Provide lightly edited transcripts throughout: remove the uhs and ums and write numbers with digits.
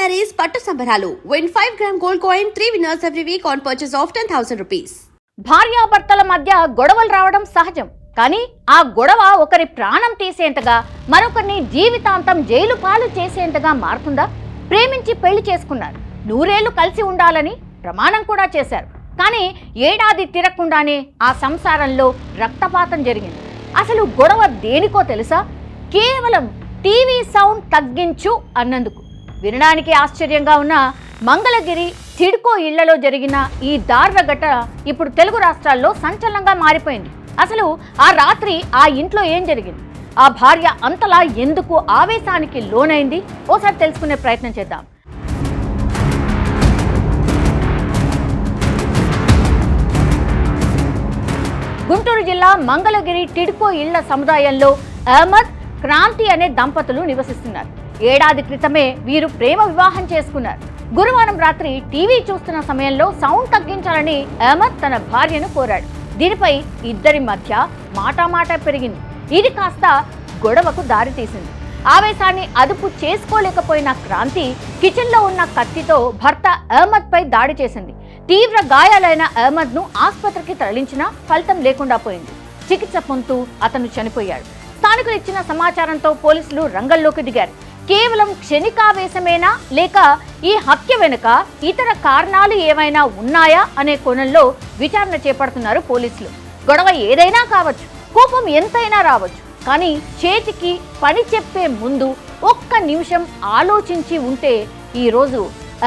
sarees పట్టు సంబరాలు. Win 5 gram gold coin, 3 winners every week on purchase of 10,000 rupees. భార్యాభర్తల మధ్య గొడవలు రావడం సహజం. కానీ ఆ గొడవ ఒకరి ప్రాణం తీసేంతగా, మరొకరిని జీవితాంతం జైలు పాలు చేసేంతగా మారుతుందా? ప్రేమించి పెళ్లి చేసుకున్నారు, నూరేళ్లు కలిసి ఉండాలని ప్రమాణం కూడా చేశారు. కానీ ఏడాది తిరగకుండానే ఆ సంసారంలో రక్తపాతం జరిగింది. అసలు గొడవ దేనికో తెలుసా? కేవలం టీవీ సౌండ్ తగ్గించు అన్నందుకు. వినడానికి ఆశ్చర్యంగా ఉన్న మంగళగిరి సిడ్కో ఇళ్లలో జరిగిన ఈ దారుణ ఘటన ఇప్పుడు తెలుగు రాష్ట్రాల్లో సంచలనంగా మారిపోయింది. అసలు ఆ రాత్రి ఆ ఇంట్లో ఏం జరిగింది? ఆ భార్య అంతలా ఎందుకు ఆవేశానికి లోనైంది? ఓసారి తెలుసుకునే ప్రయత్నం చేద్దాం. గుంటూరు జిల్లా మంగళగిరి టిడ్కో ఇళ్ల సముదాయంలో అహ్మద్, క్రాంతి అనే దంపతులు నివసిస్తున్నారు. ఏడాది క్రితమే వీరు ప్రేమ వివాహం చేసుకున్నారు. గురువారం రాత్రి టీవీ చూస్తున్న సమయంలో సౌండ్ తగ్గించాలని అహ్మద్ తన భార్యను కోరాడు. దీనిపై ఇద్దరి మధ్య మాటామాట పెరిగింది. ఇది కాస్త గొడవకు దారితీసింది. ఆవేశాన్ని అదుపు చేసుకోలేకపోయిన క్రాంతి కిచెన్లో ఉన్న కత్తితో భర్త అహ్మద్ పై దాడి చేసింది. తీవ్ర గాయాలైన అహ్మద్ ను ఆసుపత్రికి తరలించినా ఫలితం లేకుండా పోయింది. చికిత్స పొందుతూ అతను చనిపోయాడు. స్థానికులు ఇచ్చిన సమాచారంతో పోలీసులు రంగంలోకి దిగారు. కేవలం క్షణికావేశమేనా, లేక ఈ హత్య వెనుక ఇతర కారణాలు ఏమైనా ఉన్నాయా అనే కోణంలో విచారణ చేపడుతున్నారు పోలీసులు. గొడవ ఏదైనా కావచ్చు, కోపం ఎంతైనా రావచ్చు, కానీ చేతికి పని చెప్పే ముందు ఒక్క నిమిషం ఆలోచించి ఉంటే ఈరోజు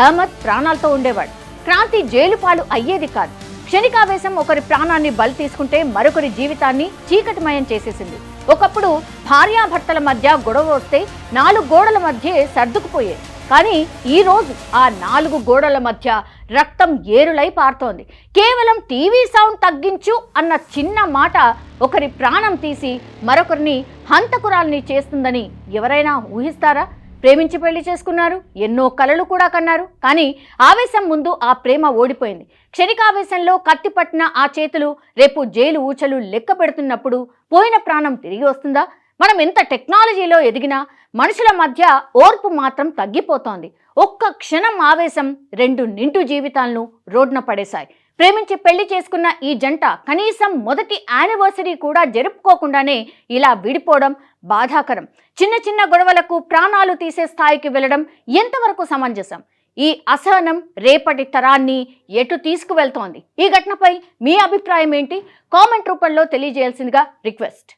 అహ్మద్ ప్రాణాలతో ఉండేవాడు. క్రాంతి జైలు పాలు అయ్యేది కాదు. క్షణికావేశం ఒకరి ప్రాణాన్ని బలి తీసుకుంటే మరొకరి జీవితాన్ని చీకటిమయం చేసేసింది. ఒకప్పుడు భార్యాభర్తల మధ్య గొడవ వస్తే 4 గోడల మధ్య సర్దుకుపోయేది. కానీ ఈ రోజు ఆ 4 గోడల మధ్య రక్తం ఏరులై పారుతోంది. కేవలం టీవీ సౌండ్ తగ్గించు అన్న చిన్న మాట ఒకరి ప్రాణం తీసి మరొకరిని హంతకురాల్ని చేస్తుందని ఎవరైనా ఊహిస్తారా? ప్రేమించి పెళ్లి చేసుకున్నారు, ఎన్నో కలలు కూడా కన్నారు. కానీ ఆవేశం ముందు ఆ ప్రేమ ఓడిపోయింది. క్షణికావేశంలో కత్తి పట్టిన ఆ చేతులు రేపు జైలు ఊచలు లెక్క పెడుతున్నప్పుడు పోయిన ప్రాణం తిరిగి వస్తుందా? మనం ఎంత టెక్నాలజీలో ఎదిగినా మనుషుల మధ్య ఓర్పు మాత్రం తగ్గిపోతోంది. ఒక్క క్షణం ఆవేశం 2 నిండు జీవితాలను రోడ్న పడేశాయి. ప్రేమించి పెళ్లి చేసుకున్న ఈ జంట కనీసం మొదటి యానివర్సరీ కూడా జరుపుకోకుండానే ఇలా విడిపోవడం బాధాకరం. చిన్న చిన్న గొడవలకు ప్రాణాలు తీసే స్థాయికి వెళ్ళడం ఎంతవరకు సమంజసం? ఈ అసహనం రేపటి తరాన్ని ఎటు తీసుకువెళ్తోంది? ఈ ఘటనపై మీ అభిప్రాయం ఏంటి? కామెంట్ రూపంలో తెలియజేయాల్సిందిగా రిక్వెస్ట్.